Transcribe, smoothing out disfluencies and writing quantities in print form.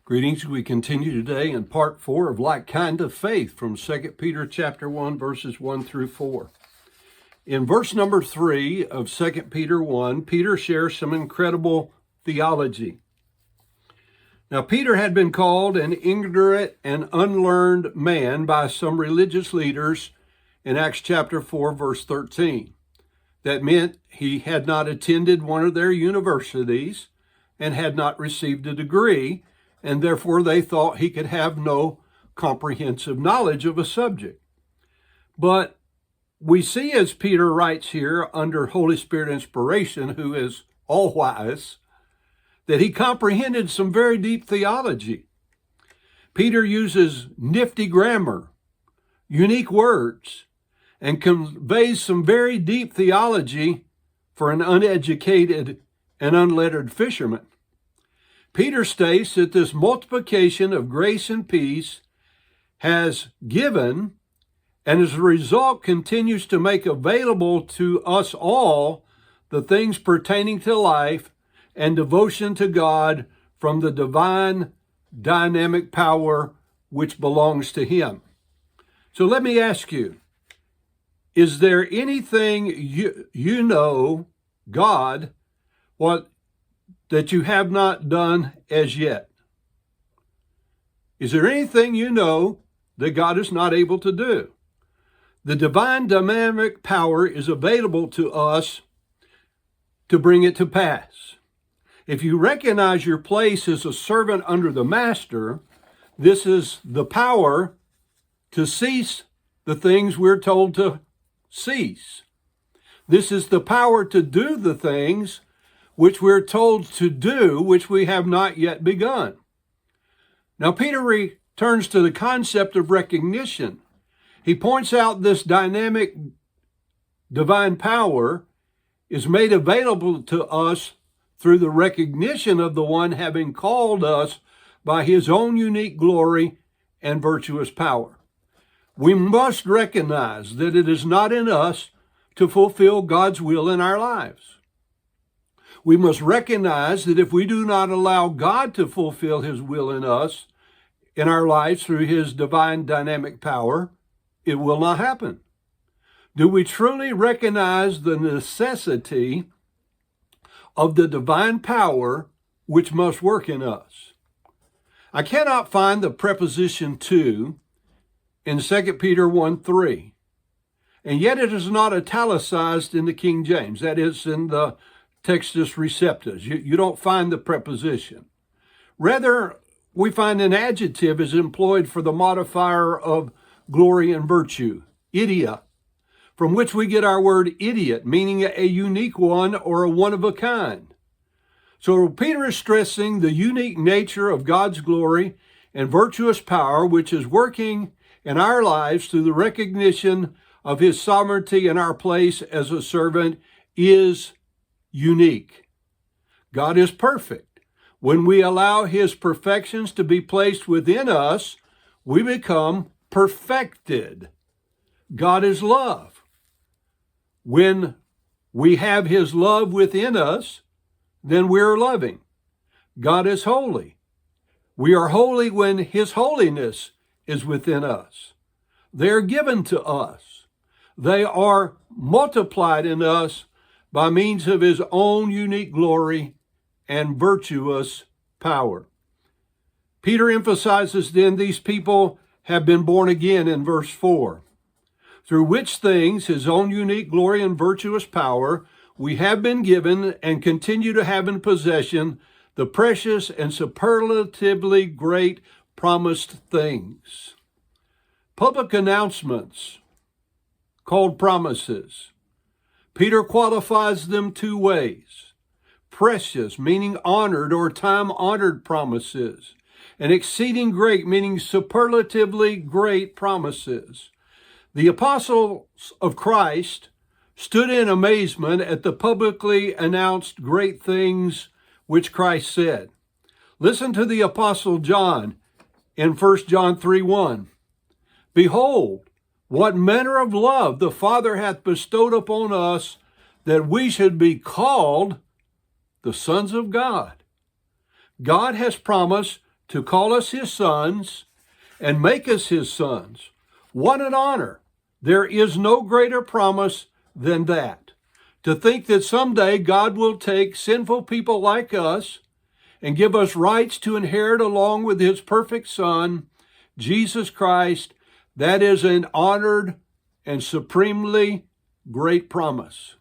Greetings. We continue today in part 4 of Like Kind of Faith from 2 Peter chapter 1, verses 1 through 4. In verse number 3 of 2 Peter 1, Peter shares some incredible theology. Now, Peter had been called an ignorant and unlearned man by some religious leaders in Acts chapter 4, verse 13. That meant he had not attended one of their universities and had not received a degree, and therefore they thought he could have no comprehensive knowledge of a subject. But we see, as Peter writes here under Holy Spirit inspiration, who is all-wise, that he comprehended some very deep theology. Peter uses nifty grammar, unique words, and conveys some very deep theology for an uneducated and unlettered fisherman. Peter states that this multiplication of grace and peace has given, and as a result continues to make available to us all the things pertaining to life and devotion to God from the divine dynamic power which belongs to Him. So let me ask you, is there anything you know, God, that you have not done as yet? Is there anything you know that God is not able to do? The divine dynamic power is available to us to bring it to pass. If you recognize your place as a servant under the master, this is the power to cease the things we're told to cease. This is the power to do the things which we're told to do, which we have not yet begun. Now, Peter returns to the concept of recognition. He points out this dynamic divine power is made available to us through the recognition of the one having called us by his own unique glory and virtuous power. We must recognize that it is not in us to fulfill God's will in our lives. We must recognize that if we do not allow God to fulfill his will in us, in our lives through his divine dynamic power, it will not happen. Do we truly recognize the necessity of the divine power which must work in us? I cannot find the preposition to in 2 Peter 1:3, and yet it is not italicized in the King James. That is in the Textus Receptus. You don't find the preposition. Rather, we find an adjective is employed for the modifier of glory and virtue, idia, from which we get our word idiot, meaning a unique one or a one of a kind. So Peter is stressing the unique nature of God's glory and virtuous power, which is working in our lives through the recognition of his sovereignty and our place as a servant is unique. God is perfect. When we allow his perfections to be placed within us, we become perfected. God is love. When we have his love within us, then we're loving. God is holy. We are holy when his holiness is within us. They are given to us. They are multiplied in us by means of his own unique glory and virtuous power. Peter emphasizes then these people have been born again in verse 4, through which things his own unique glory and virtuous power we have been given and continue to have in possession the precious and superlatively great promised things. Public announcements called promises. Peter qualifies them two ways: precious, meaning honored or time-honored promises, and exceeding great, meaning superlatively great promises. The apostles of Christ stood in amazement at the publicly announced great things which Christ said. Listen to the apostle John in 1 John 3:1. Behold, what manner of love the Father hath bestowed upon us, that we should be called the sons of God. God has promised to call us his sons and make us his sons. What an honor. There is no greater promise than that. To think that someday God will take sinful people like us and give us rights to inherit along with his perfect Son, Jesus Christ, that is an honored and supremely great promise.